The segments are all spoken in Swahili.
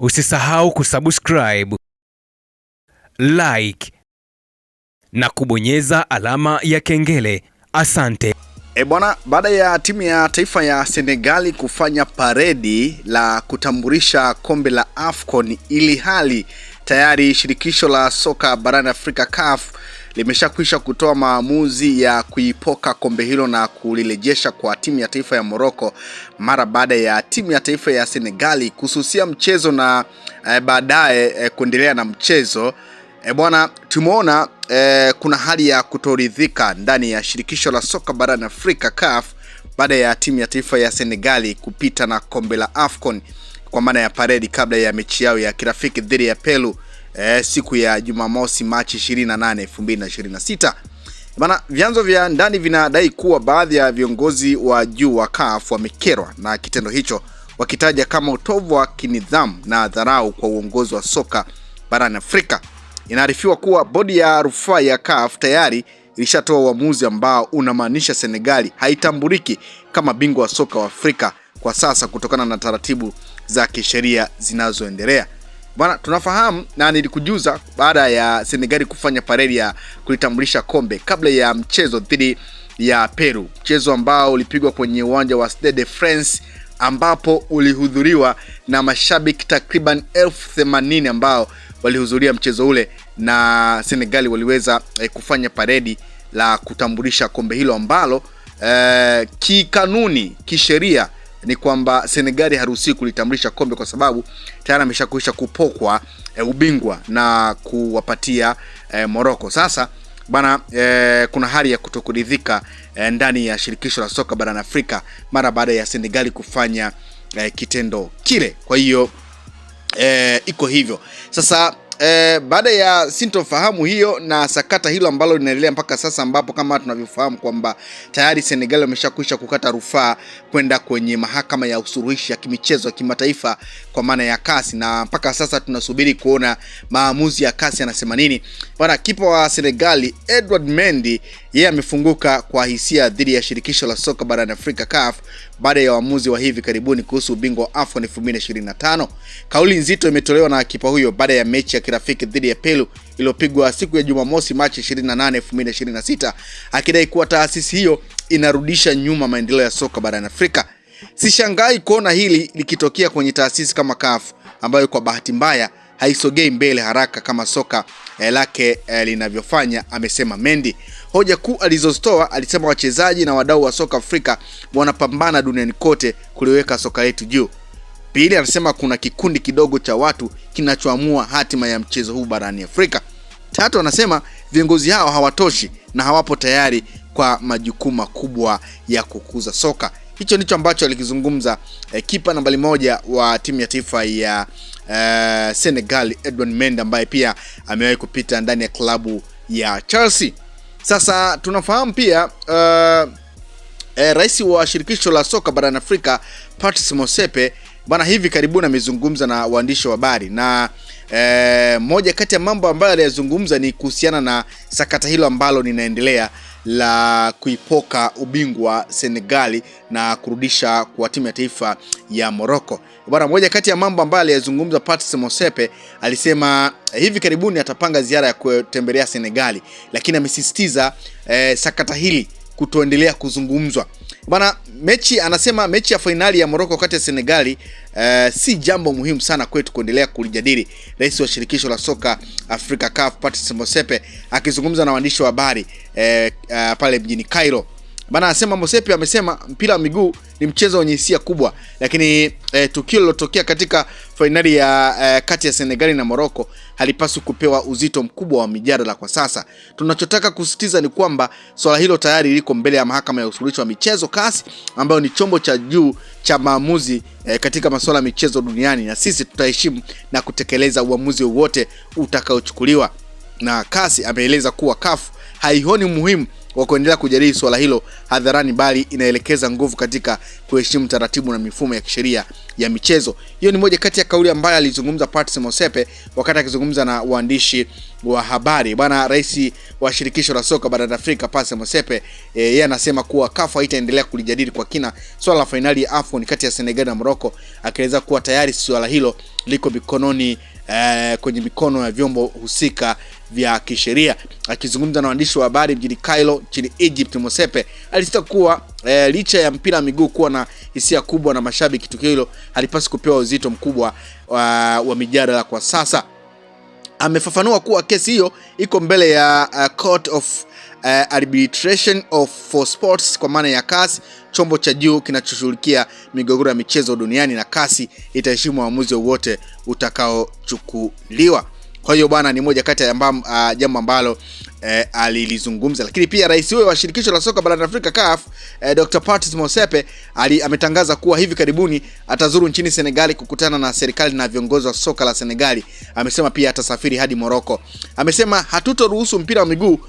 Usisahau kusubscribe, like na kubonyeza alama ya kengele. Asante. Bwana, baada ya timu ya taifa ya Senegali kufanya paredi la kutambulisha kombe la AFCON, ili hali tayari shirikisho la soka barani Afrika CAF limeshakwisha kutoa maamuzi ya kuipoka kombe hilo na kulirejesha kwa timu ya taifa ya Morocco mara baada ya timu ya taifa ya Senegali kususia mchezo na baadaye kuendelea na mchezo. Bwana, tumeona kuna hali ya kutoridhika ndani ya shirikisho la soka barani Afrika CAF baada ya timu ya taifa ya Senegali kupita na kombe la AFCON kwa maana ya paredi kabla ya mechi yao ya kirafiki dhidi ya Peru siku ya Jumamosi Machi 28, 2026. Bana, vyanzo vya ndani vinadai kuwa baadhi ya viongozi wa juu wa CAF wamekerwa na kitendo hicho, wakitaja kama utovu wa kinidhamu na dharau kwa uongozi wa soka barani Afrika. Inaarifiwa kuwa bodi ya rufaa ya CAF tayari ilishatoa uamuzi ambao unamaanisha Senegali haitambuliki kama bingwa wa soka wa Afrika kwa sasa kutokana na taratibu za kisheria zinazoendelea. Bwana, tunafahamu na nilikujuza baada ya Senegali kufanya paredi ya kulitambulisha kombe kabla ya mchezo dhidi ya Peru, mchezo ambao ulipigwa kwenye uwanja wa Stade de France ambapo ulihudhuriwa na mashabiki takriban 80,000 ambao walihudhuria mchezo ule, na Senegali waliweza kufanya paredi la kutambulisha kombe hilo ambalo kikanuni, kisheria ni kwamba Senegali haruhusiwi kulitambulisha kombe kwa sababu tayari ameshakwisha kupokwa ubingwa na kuwapatia Morocco. Sasa bana, kuna hali ya kutokuridhika ndani ya shirikisho la soka barani Afrika mara baada ya Senegali kufanya kitendo kile. Kwa hiyo iko hivyo. Sasa baada ya sintofahamu hiyo na sakata hilo ambalo linaendelea mpaka sasa, ambapo kama tunavyofahamu kwamba tayari Senegal wameshakwisha kukata rufaa kwenda kwenye mahakama ya usuluhishi ya kimichezo ya kimataifa kwa maana ya CAS, na mpaka sasa tunasubiri kuona maamuzi ya CAS yanasema nini. Bwana, kipa wa Senegal Edouard Mendy yeye amefunguka kwa hisia dhidi ya shirikisho la soka barani Afrika CAF baada ya uamuzi wa hivi karibuni kuhusu ubingwa wa AFCON 2025. Kauli nzito imetolewa na kipa huyo baada ya mechi ya kirafiki dhidi ya Peru iliyopigwa siku ya Jumamosi Machi 28, 2026, akidai kuwa taasisi hiyo inarudisha nyuma maendeleo ya soka barani Afrika. Sishangai kuona hili likitokea kwenye taasisi kama CAF ambayo kwa bahati mbaya haisogei mbele haraka kama soka lake linavyofanya, amesema Mendy. Hoja kuu alizozitoa, alisema wachezaji na wadau wa soka Afrika wanapambana duniani kote kuliweka soka letu juu. Pili, anasema kuna kikundi kidogo cha watu kinachoamua hatima ya mchezo huu barani Afrika. Tatu, anasema viongozi hao hawatoshi na hawapo tayari kwa majukumu makubwa ya kukuza soka. Hicho ndicho ambacho alikizungumza kipa nambari 1 wa timu ya taifa ya Senegal Edouard Mendy, ambaye pia amewahi kupita ndani ya klabu ya Chelsea. Sasa tunafahamu pia rais wa shirikisho la soka barani Afrika Patrice Motsepe bana hivi karibuni amezungumza na waandishi wa habari, na moja kati ya mambo ambayo aliyazungumza ni kuhusiana na sakata hilo ambalo linaendelea la kuipoka ubingwa Senegali na kurudisha kwa timu ya taifa ya Morocco. Bwana, moja kati ya mambo ambayo aliyazungumza Patrice Motsepe, alisema hivi karibuni atapanga ziara ya kutembelea Senegali, lakini amesisitiza sakata hili kutoendelea kuzungumzwa. Bwana, anasema mechi ya finali ya Morocco kati ya Senegali si jambo muhimu sana kwetu kuendelea kulijadili. Rais wa shirikisho la soka Afrika CAF Patrice Motsepe akizungumza na waandishi wa habari pale mjini Cairo. Bana, anasema Motsepe amesema mpira wa miguu ni mchezo wenye hisia kubwa, lakini tukio lilotokea katika finali ya kati ya Senegali na Morocco halipaswi kupewa uzito mkubwa wa mijadala kwa sasa. Tunachotaka kusisitiza ni kwamba swala hilo tayari liko mbele ya mahakama ya usuluhishi wa michezo CAS, ambayo ni chombo cha juu cha maamuzi katika masuala ya michezo duniani, na sisi tutaheshimu na kutekeleza uamuzi wowote utakaochukuliwa. Na CAS ameeleza kuwa CAF haioni muhimu wa kuendelea kujadili swala hilo hadharani, bali inaelekeza nguvu katika kuheshimu taratibu na mifumo ya kisheria ya michezo. Hiyo ni moja kati ya kauli ambayo alizungumza Patrice Motsepe wakati akizungumza na waandishi wa habari. Bwana rais wa shirikisho la soka barani Afrika Patrice Motsepe yeye anasema kuwa CAF haitaendelea kulijadili kwa kina swala la finali ya AFCON kati ya Senegal na Morocco, akieleza kuwa tayari swala hilo liko mikononi kwenye mikono ya vyombo husika vya kisheria. Akizungumza na waandishi wa habari mjini Cairo nchini Egypt, Motsepe alisema kuwa licha ya mpira wa miguu kuwa na hisia kubwa na mashabiki, tukio hilo halipaswi kupewa uzito mkubwa wa mijadala kwa sasa. Amefafanua kuwa kesi hiyo iko mbele ya Court of Arbitration for Sports kwa maana ya CAS, chombo cha juu kinachoshughulikia migogoro ya michezo duniani, na CAS itaheshimu uamuzi wote utakaochukuliwa. Kwa hiyo bwana, ni moja kati ya jambo ambalo alilizungumza. Lakini pia rais huyo wa shirikisho la soka barani Afrika CAF, Dr. Patrice Motsepe ametangaza kuwa hivi karibuni atazuru nchini Senegal kukutana na serikali na viongozi wa soka la Senegal. Amesema pia atasafiri hadi Morocco. Amesema hatutoruhusu mpira wa miguu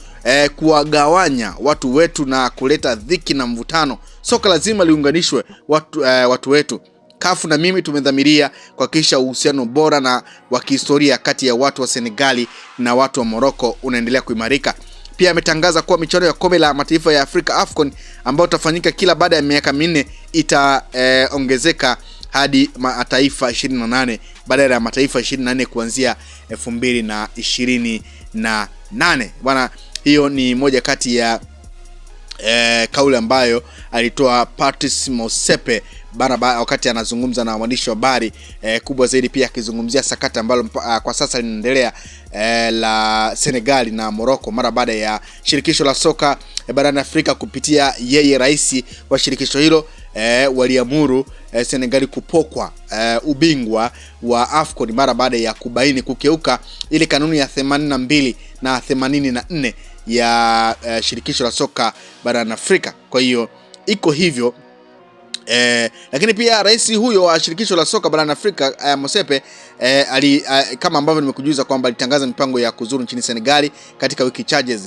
kuwagawanya watu wetu na kuleta dhiki na mvutano. Soka lazima liunganishwe watu wetu. CAF na mimi tumedhamiria kuhakikisha uhusiano bora na wa kihistoria kati ya watu wa Senegali na watu wa Morocco unaendelea kuimarika. Pia ametangaza kuwa michuano ya kombe la mataifa ya Afrika AFCON ambayo utafanyika kila baada ya miaka 4 itaongezeka hadi mataifa 28 badala ya mataifa 24 kuanzia 2028. Bwana, hiyo ni moja kati ya kauli ambayo alitoa Patrice Motsepe wakati anazungumza na waandishi wa habari. Kubwa zaidi pia akizungumzia sakata ambalo kwa sasa linaendelea la Senegal na Morocco mara baada ya shirikisho la soka barani Afrika kupitia yeye rais wa shirikisho hilo waliamuru Senegal kupokwa ubingwa wa AFCON mara baada ya kubaini kukeuka ile kanuni ya 82 na 84 ya shirikisho la soka barani Afrika. Kwa hiyo iko hivyo. Lakini pia rais huyo wa shirikisho la soka barani Afrika Motsepe kama ambavyo nimekujuza kwamba alitangaza mipango ya kuzuru nchini Senegal katika wiki chache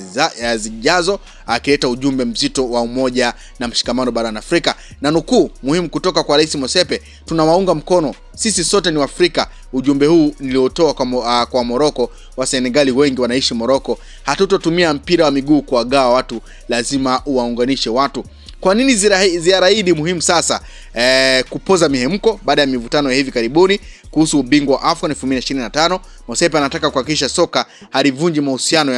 zijazo, akileta ujumbe mzito wa umoja na mshikamano barani Afrika. Na nukuu muhimu kutoka kwa rais Motsepe: tunawaunga mkono, sisi sote ni Waafrika. Ujumbe huu niliotoa kwa Morocco, wa Senegali wengi wanaishi Morocco. Hatutotumia mpira wa miguu kuwagawa watu, lazima uwaunganishe watu. Kwa nini ziara hii ni muhimu sasa? Kupoza mihemko baada ya mivutano ya hivi karibuni kuhusu ubingwa wa AFCON 2025. Motsepe anataka kuhakikisha soka halivunji mahusiano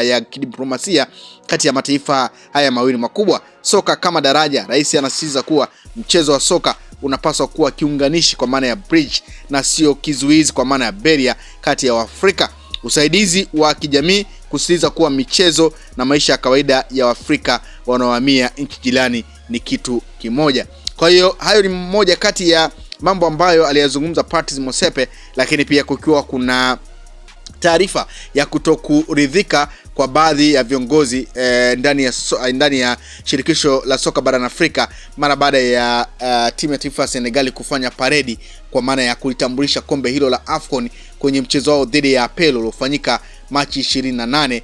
ya kidiplomasia kati ya mataifa haya mawili makubwa. Soka kama daraja. Rais anasisitiza kuwa mchezo wa soka unapaswa kuwa kiunganishi kwa maana ya bridge na sio kizuizi kwa maana ya barrier kati ya Waafrika. Usaidizi wa kijamii, kusisitiza kuwa michezo na maisha ya kawaida ya Waafrika wanaohamia nchi jirani ni kitu kimoja. Kwa hiyo hayo ni mmoja kati ya mambo ambayo aliyazungumza Patrice Motsepe, lakini pia kukiwa kuna taarifa ya kutokuridhika kwa baadhi ya viongozi ndani ya shirikisho la soka barani Afrika mara baada ya timu ya taifa ya Senegal kufanya paredi kwa maana ya kulitambulisha kombe hilo la AFCON kwenye mchezo wao dhidi ya Pelo uliofanyika Machi 28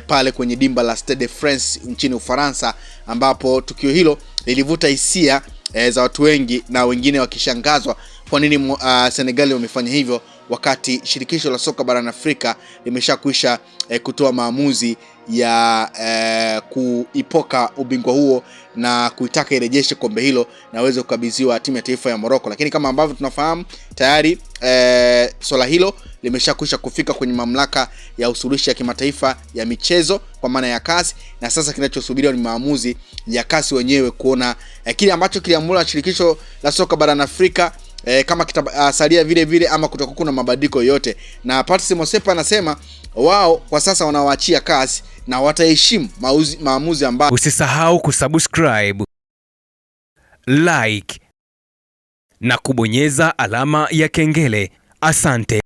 pale kwenye dimba la Stade de France nchini Ufaransa, ambapo tukio hilo lilivuta hisia za watu wengi na wengine wakishangazwa kwa nini Senegal wamefanya hivyo wakati shirikisho la soka barani Afrika limeshakwisha kutoa maamuzi ya kuipoka ubingwa huo na kuitaka irejeshe kombe hilo na waweze kukabidhiwa timu ya taifa ya Morocco. Lakini kama ambavyo tunafahamu tayari swala hilo limeshakwisha kufika kwenye mamlaka ya usuluhishi ya kimataifa ya michezo kwa maana ya CAS, na sasa kinachosubiriwa ni maamuzi ya CAS wenyewe kuona kile ambacho kiliamua shirikisho la soka barani Afrika kama kitasalia vile vile ama kutakuwa kuna mabadiliko yote. Na Patrice Motsepe anasema wao kwa sasa wanawaachia CAS na wataheshimu maamuzi ambayo. Usisahau kusubscribe, like na kubonyeza alama ya kengele. Asante.